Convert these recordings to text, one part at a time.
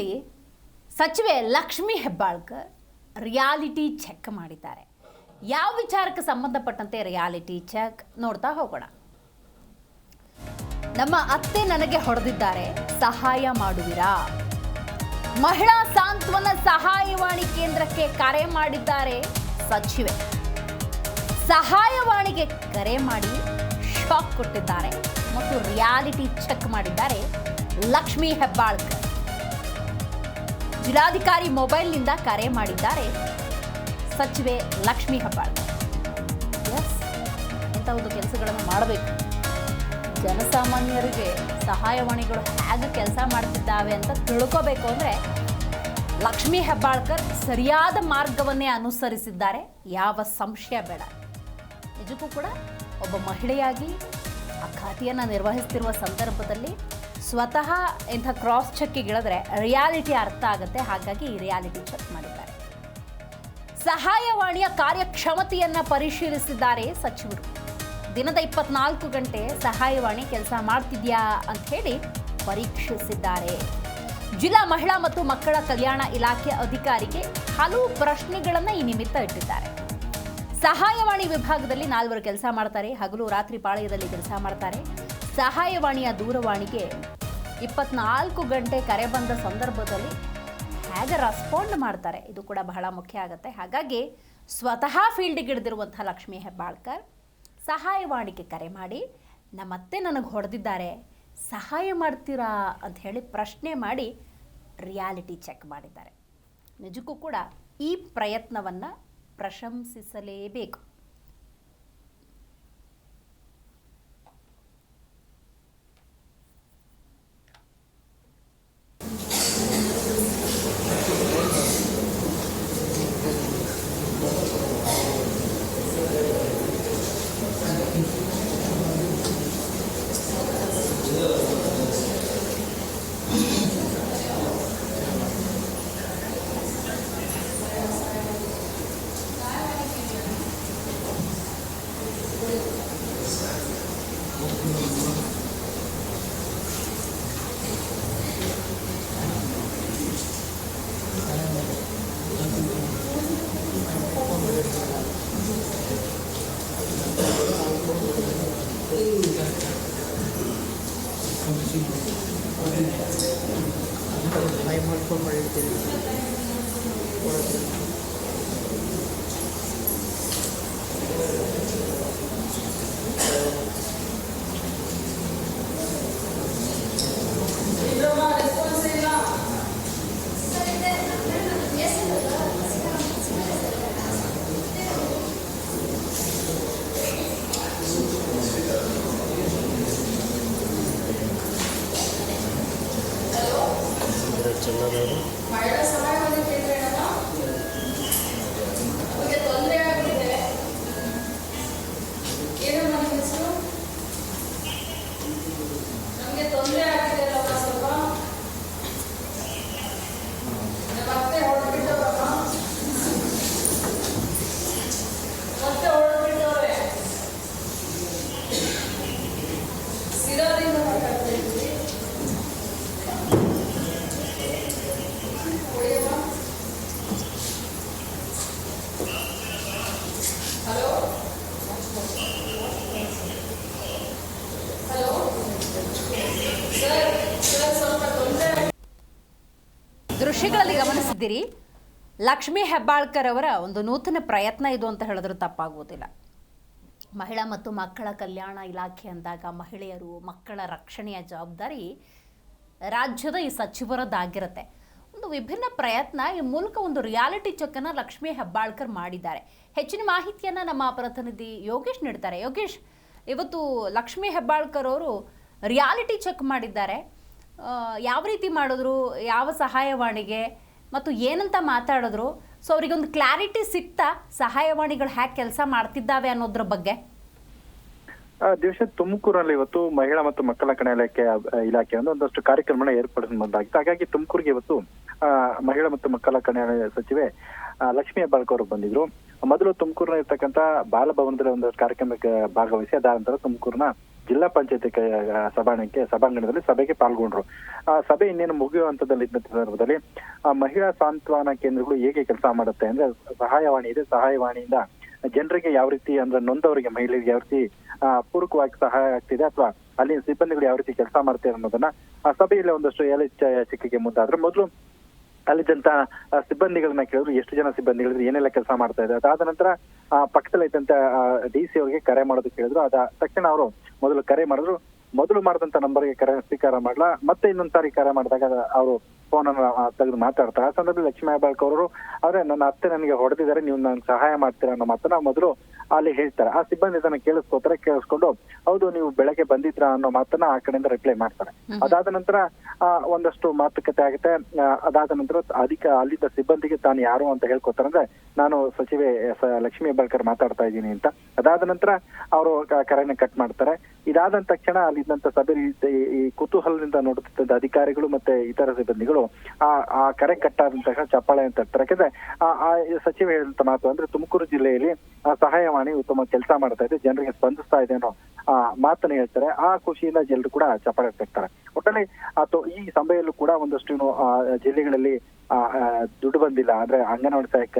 ಬೆಳಗಾವಿಯಲ್ಲಿ ಸಚಿವೆ Lakshmi Hebbalkar reality check ಮಾಡಿದ್ದಾರೆ. ಯಾವ ವಿಚಾರಕ್ಕೆ ಸಂಬಂಧಪಟ್ಟಂತೆ ರಿಯಾಲಿಟಿ ಚೆಕ್ ನೋಡ್ತಾ ಹೋಗೋಣ. ನಮ್ಮ ಅತ್ತೆ ನನಗೆ ಹೊಡೆದಿದ್ದಾರೆ, ಸಹಾಯ ಮಾಡುವಿರಾ? ಮಹಿಳಾ ಸಾಂತ್ವನ ಸಹಾಯವಾಣಿ ಕೇಂದ್ರಕ್ಕೆ ಕರೆ ಮಾಡಿದ್ದಾರೆ ಸಚಿವೆ. ಸಹಾಯವಾಣಿಗೆ ಕರೆ ಮಾಡಿ ಶಾಕ್ ಕೊಟ್ಟಿದ್ದಾರೆ ಮತ್ತು ರಿಯಾಲಿಟಿ ಚೆಕ್ ಮಾಡಿದ್ದಾರೆ ಲಕ್ಷ್ಮೀ ಹೆಬ್ಬಾಳ್ಕರ್. ಜಿಲ್ಲಾಧಿಕಾರಿ ಮೊಬೈಲ್ನಿಂದ ಕರೆ ಮಾಡಿದ್ದಾರೆ ಸಚಿವೆ ಲಕ್ಷ್ಮೀ ಹೆಬ್ಬಾಳ್ಕರ್. ಇಂಥ ಒಂದು ಕೆಲಸಗಳನ್ನು ಮಾಡಬೇಕು. ಜನಸಾಮಾನ್ಯರಿಗೆ ಸಹಾಯವಾಣಿಗಳು ಹೇಗೆ ಕೆಲಸ ಮಾಡ್ತಿದ್ದಾವೆ ಅಂತ ತಿಳ್ಕೋಬೇಕು ಅಂದರೆ ಲಕ್ಷ್ಮೀ ಹೆಬ್ಬಾಳ್ಕರ್ ಸರಿಯಾದ ಮಾರ್ಗವನ್ನೇ ಅನುಸರಿಸಿದ್ದಾರೆ, ಯಾವ ಸಂಶಯ ಬೇಡ. ನಿಜಕ್ಕೂ ಕೂಡ ಒಬ್ಬ ಮಹಿಳೆಯಾಗಿ ಆ ಖಾತೆಯನ್ನು ನಿರ್ವಹಿಸ್ತಿರುವ ಸಂದರ್ಭದಲ್ಲಿ ಸ್ವತಃ ಇಂಥ ಕ್ರಾಸ್ ಚೆಕ್ಗಿಳಿದ್ರೆ ರಿಯಾಲಿಟಿ ಅರ್ಥ ಆಗುತ್ತೆ. ಹಾಗಾಗಿ ಈ ರಿಯಾಲಿಟಿ ಚೆಕ್ ಮಾಡಿದ್ದಾರೆ. ಸಹಾಯವಾಣಿಯ ಕಾರ್ಯಕ್ಷಮತೆಯನ್ನು ಪರಿಶೀಲಿಸಿದ್ದಾರೆ ಸಚಿವರು. ದಿನದ 24 ಗಂಟೆ ಸಹಾಯವಾಣಿ ಕೆಲಸ ಮಾಡ್ತಿದ್ಯಾ ಅಂತ ಹೇಳಿ ಪರೀಕ್ಷಿಸಿದ್ದಾರೆ. ಜಿಲ್ಲಾ ಮಹಿಳಾ ಮತ್ತು ಮಕ್ಕಳ ಕಲ್ಯಾಣ ಇಲಾಖೆ ಅಧಿಕಾರಿಗೆ ಹಲವು ಪ್ರಶ್ನೆಗಳನ್ನು ಈ ನಿಮಿತ್ತ ಇಟ್ಟಿದ್ದಾರೆ. ಸಹಾಯವಾಣಿ ವಿಭಾಗದಲ್ಲಿ 4 ಕೆಲಸ ಮಾಡ್ತಾರೆ, ಹಗಲು ರಾತ್ರಿ ಪಾಳ್ಯದಲ್ಲಿ ಕೆಲಸ ಮಾಡ್ತಾರೆ. ಸಹಾಯವಾಣಿಯ ದೂರವಾಣಿಗೆ 24 ಗಂಟೆ ಕರೆ ಬಂದ ಸಂದರ್ಭದಲ್ಲಿ ಹೇಗೆ ರೆಸ್ಪಾಂಡ್ ಮಾಡ್ತಾರೆ, ಇದು ಕೂಡ ಬಹಳ ಮುಖ್ಯ ಆಗುತ್ತೆ. ಹಾಗಾಗಿ ಸ್ವತಃ ಫೀಲ್ಡ್ಗೆ ಇಳಿದಿರುವಂಥ ಲಕ್ಷ್ಮೀ ಹೆಬ್ಬಾಳ್ಕರ್ ಸಹಾಯವಾಣಿಗೆ ಕರೆ ಮಾಡಿ ನಮ್ಮತ್ತೆ ನನಗೆ ಹೊಡೆದಿದ್ದಾರೆ, ಸಹಾಯ ಮಾಡ್ತೀರಾ ಅಂತ ಹೇಳಿ ಪ್ರಶ್ನೆ ಮಾಡಿ ರಿಯಾಲಿಟಿ ಚೆಕ್ ಮಾಡಿದ್ದಾರೆ. ನಿಜಕ್ಕೂ ಕೂಡ ಈ ಪ್ರಯತ್ನವನ್ನು ಪ್ರಶಂಸಿಸಲೇಬೇಕು. ದೃಶ್ಯಗಳಲ್ಲಿ ಗಮನಿಸಿದ್ದೀರಿ. ಲಕ್ಷ್ಮೀ ಹೆಬ್ಬಾಳ್ಕರ್ ಅವರ ಒಂದು ನೂತನ ಪ್ರಯತ್ನ ಇದು ಅಂತ ಹೇಳಿದ್ರು ತಪ್ಪಾಗುವುದಿಲ್ಲ. ಮಹಿಳಾ ಮತ್ತು ಮಕ್ಕಳ ಕಲ್ಯಾಣ ಇಲಾಖೆ ಅಂದಾಗ ಮಹಿಳೆಯರು ಮಕ್ಕಳ ರಕ್ಷಣೆಯ ಜವಾಬ್ದಾರಿ ರಾಜ್ಯದ ಈ ಸಚಿವರದ್ದಾಗಿರುತ್ತೆ. ಒಂದು ವಿಭಿನ್ನ ಪ್ರಯತ್ನ, ಈ ಮೂಲಕ ಒಂದು ರಿಯಾಲಿಟಿ ಚೆಕ್ಕನ್ನು ಲಕ್ಷ್ಮೀ ಹೆಬ್ಬಾಳ್ಕರ್ ಮಾಡಿದ್ದಾರೆ. ಹೆಚ್ಚಿನ ಮಾಹಿತಿಯನ್ನು ನಮ್ಮ ಪ್ರತಿನಿಧಿ ಯೋಗೇಶ್ ನೀಡ್ತಾರೆ. ಯೋಗೇಶ್, ಇವತ್ತು ಲಕ್ಷ್ಮೀ ಹೆಬ್ಬಾಳ್ಕರ್ ಅವರು ರಿಯಾಲಿಟಿ ಚೆಕ್ ಮಾಡಿದ್ದಾರೆ. ಯಾವ ರೀತಿ ಮಾಡಿದ್ರು, ಯಾವ ಸಹಾಯವಾಣಿಗೆ ಮತ್ತು ಏನಂತ ಮಾತಾಡಿದ್ರು, ಸೊ ಅವರಿಗೊಂದು ಕ್ಲಾರಿಟಿ ಸಿಗ್ತಾ ಸಹಾಯವಾಣಿಗಳು ಹ್ಯಾಕ್ ಕೆಲಸ ಮಾಡ್ತಿದ್ದಾವೆ ಅನ್ನೋದ್ರ ಬಗ್ಗೆ? ದಿವಸ ತುಮಕೂರಲ್ಲಿ ಇವತ್ತು ಮಹಿಳಾ ಮತ್ತು ಮಕ್ಕಳ ಕಲ್ಯಾಣ ಇಲಾಖೆ ಒಂದಷ್ಟು ಕಾರ್ಯಕ್ರಮ ಏರ್ಪಡಿಸಲಾಗಿತ್ತು. ಹಾಗಾಗಿ ತುಮಕೂರಿಗೆ ಇವತ್ತು ಮಹಿಳಾ ಮತ್ತು ಮಕ್ಕಳ ಕಲ್ಯಾಣ ಸಚಿವೆ ಲಕ್ಷ್ಮೀ ಹೆಬ್ಬಾಳ್ಕರ್ ಬಂದಿದ್ರು. ಮೊದಲು ತುಮಕೂರಿನ ಇರ್ತಕ್ಕಂಥ ಬಾಲಭವನದಲ್ಲಿ ಒಂದಷ್ಟು ಕಾರ್ಯಕ್ರಮಕ್ಕೆ ಭಾಗವಹಿಸಿ ಅದಾದ ನಂತರ ತುಮಕೂರಿನ ಜಿಲ್ಲಾ ಪಂಚಾಯತಿ ಸಭಾಂಗಣದಲ್ಲಿ ಸಭೆಗೆ ಪಾಲ್ಗೊಂಡ್ರು. ಆ ಸಭೆ ಇನ್ನೇನು ಮುಗಿಯುವ ಹಂತದಲ್ಲಿ ಇದ್ದ ಸಂದರ್ಭದಲ್ಲಿ ಮಹಿಳಾ ಸಾಂತ್ವನ ಕೇಂದ್ರಗಳು ಹೇಗೆ ಕೆಲಸ ಮಾಡುತ್ತೆ ಅಂದ್ರೆ, ಸಹಾಯವಾಣಿ ಇದೆ, ಸಹಾಯವಾಣಿಯಿಂದ ಜನರಿಗೆ ಯಾವ ರೀತಿ ಅಂದ್ರೆ ನೊಂದವರಿಗೆ, ಮಹಿಳೆಯರಿಗೆ ಯಾವ ರೀತಿ ಪೂರಕವಾಗಿ ಸಹಾಯ ಆಗ್ತಿದೆ ಅಥವಾ ಅಲ್ಲಿ ಸಿಬ್ಬಂದಿಗಳು ಯಾವ ರೀತಿ ಕೆಲಸ ಮಾಡ್ತಾರೆ ಅನ್ನೋದನ್ನ ಆ ಸಭೆಯಲ್ಲಿ ಒಂದಷ್ಟು ಚಿಕ್ಕಿಗೆ ಮುಂದಾದ್ರೆ, ಮೊದಲು ಅಲ್ಲಿದ್ದಂತ ಸಿಬ್ಬಂದಿಗಳನ್ನ ಕೇಳಿದ್ರು, ಎಷ್ಟು ಜನ ಸಿಬ್ಬಂದಿಗಳಿದ್ರು, ಏನೆಲ್ಲ ಕೆಲಸ ಮಾಡ್ತಾ ಇದೆ. ಅದಾದ ನಂತರ ಪಕ್ಕದಲ್ಲಿ ಇದ್ದಂತ DC ಅವ್ರಿಗೆ ಕರೆ ಮಾಡೋದಕ್ಕೆ ಹೇಳಿದ್ರು. ಅದ ತಕ್ಷಣ ಅವರು ಮೊದಲು ಕರೆ ಮಾಡಿದ್ರು. ಮೊದಲು ಮಾಡಿದಂತ ನಂಬರ್ಗೆ ಕರೆ ಸ್ವೀಕಾರ ಮಾಡ್ಲಾ, ಮತ್ತೆ ಇನ್ನೊಂದ್ಸಾರಿ ಕರೆ ಮಾಡಿದಾಗ ಅವರು ಫೋನ್ ಅನ್ನು ತೆಗೆದು ಮಾತಾಡ್ತಾರೆ. ಆ ಸಂದರ್ಭದಲ್ಲಿ ಲಕ್ಷ್ಮೀ ಹೆಬ್ಬಾಳ್ಕರ್ ಅವರು ಆದ್ರೆ ನನ್ನ ಅತ್ತೆ ನನಗೆ ಹೊಡೆದಿದ್ದಾರೆ, ನೀವು ನನ್ಗೆ ಸಹಾಯ ಮಾಡ್ತೀರಾ ಅನ್ನೋ ಮಾತನ್ನ ಮೊದಲು ಅಲ್ಲಿ ಹೇಳ್ತಾರೆ. ಆ ಸಿಬ್ಬಂದಿ ಅದನ್ನ ಕೇಳಿಸ್ಕೊಂಡು ಹೌದು ನೀವು ಬೆಳಗ್ಗೆ ಬಂದಿದ್ರಾ ಅನ್ನೋ ಮಾತನ್ನ ಆ ಕಡೆಯಿಂದ ರಿಪ್ಲೈ ಮಾಡ್ತಾರೆ. ಅದಾದ ನಂತರ ಒಂದಷ್ಟು ಮಾತುಕತೆ ಆಗುತ್ತೆ. ಅದಾದ ನಂತರ ಅಲ್ಲಿದ್ದ ಸಿಬ್ಬಂದಿಗೆ ತಾನು ಯಾರು ಅಂತ ಹೇಳ್ಕೊತಾರೆ. ಅಂದ್ರೆ ನಾನು ಸಚಿವೆ ಲಕ್ಷ್ಮೀ ಹೆಬ್ಬಾಳ್ಕರ್ ಮಾತಾಡ್ತಾ ಇದ್ದೀನಿ ಅಂತ. ಅದಾದ ನಂತರ ಅವರು ಕರೆನ ಕಟ್ ಮಾಡ್ತಾರೆ. ಇದಾದ ತಕ್ಷಣ ಅಲ್ಲಿದ್ದಂತ ಸಭೆ ಈ ಕುತೂಹಲದಿಂದ ನೋಡುತ್ತಿದ್ದ ಅಧಿಕಾರಿಗಳು ಮತ್ತೆ ಇತರ ಸಿಬ್ಬಂದಿಗಳು ಆ ಕರೆ ಕಟ್ಟಾದಂತಹ ಚಪ್ಪಾಳೆ ಅಂತ ಹೇಳ್ತಾರೆ. ಯಾಕಂದ್ರೆ ಆ ಸಚಿವ ಹೇಳಿದಂತ ಮಾತು ಅಂದ್ರೆ, ತುಮಕೂರು ಜಿಲ್ಲೆಯಲ್ಲಿ ಸಹಾಯವಾಣಿ ಉತ್ತಮ ಕೆಲಸ ಮಾಡ್ತಾ ಇದೆ, ಜನರಿಗೆ ಸ್ಪಂದಿಸ್ತಾ ಇದೆ ಅನ್ನೋ ಮಾತನ್ನ ಹೇಳ್ತಾರೆ. ಆ ಖುಷಿಯಿಂದ ಜನರು ಕೂಡ ಚಪ್ಪಾಳೆ ತರ್ತಾರೆ. ಒಟ್ಟಲ್ಲಿ ಈ ಸಭೆಯಲ್ಲೂ ಕೂಡ ಒಂದಷ್ಟು ಜಿಲ್ಲೆಗಳಲ್ಲಿ ದುಡ್ಡು ಬಂದಿಲ್ಲ, ಅಂದ್ರೆ ಅಂಗನವಾಡಿ ಸಹಾಯಕ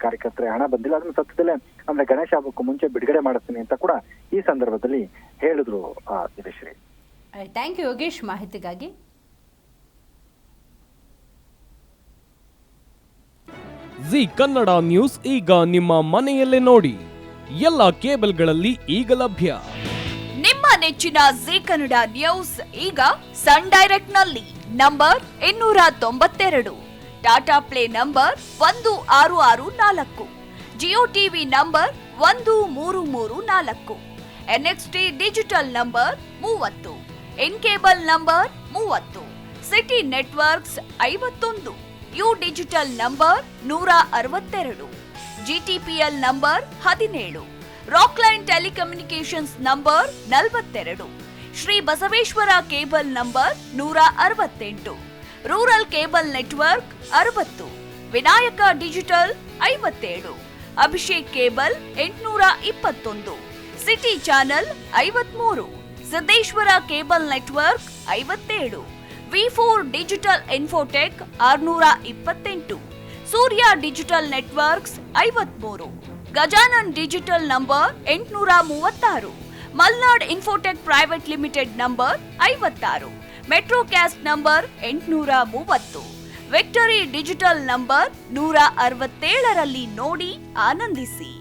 ಕಾರ್ಯಕರ್ತರಿಗೆ ಹಣ ಬಂದಿಲ್ಲ, ಅದನ್ನ ಸತ್ಯದಲ್ಲೇ ಅಂದ್ರೆ ಗಣೇಶ ಹಬ್ಬಕ್ಕೂ ಮುಂಚೆ ಬಿಡುಗಡೆ ಮಾಡಿಸ್ತೀನಿ ಅಂತ ಕೂಡ ಈ ಸಂದರ್ಭದಲ್ಲಿ ಹೇಳಿದ್ರು. ದಿವ್ಯಶ್ರೀ, ಥ್ಯಾಂಕ್ ಯು ಯೋಗೇಶ್ ಮಾಹಿತಿಗಾಗಿ. ಜಿ ಕನ್ನಡ ನ್ಯೂಸ್ ಈಗ ನಿಮ್ಮ ಮನೆಯಲ್ಲೇ ನೋಡಿ, ಎಲ್ಲ ಕೇಬಲ್ಗಳಲ್ಲಿ ಈಗ ಲಭ್ಯ. ನಿಮ್ಮ ನೆಚ್ಚಿನ ಜಿ ಕನ್ನಡ ನ್ಯೂಸ್ ಈಗ ಸನ್ ಡೈರೆಕ್ಟ್ ನಲ್ಲಿ number 292, Tata play number 1664, Jio TV number 1334, NXT digital number 30, in cable number 30, city networks 51, U digital number 162, GTPL number 17, Rockline telecommunications number 42, Shri Basaveshwara cable number 168, rural cable network 60, Vinayaka digital 57, Abhishek cable 821, city channel 53, Siddeshwara cable network 57, V4 digital Infotech 628, Surya digital networks 53, Gajanan digital number 836, Malnad infotech private limited number 56, Metrocast number 830, victory digital number 167ರಲ್ಲಿ ನೋಡಿ ಆನಂದಿಸಿ.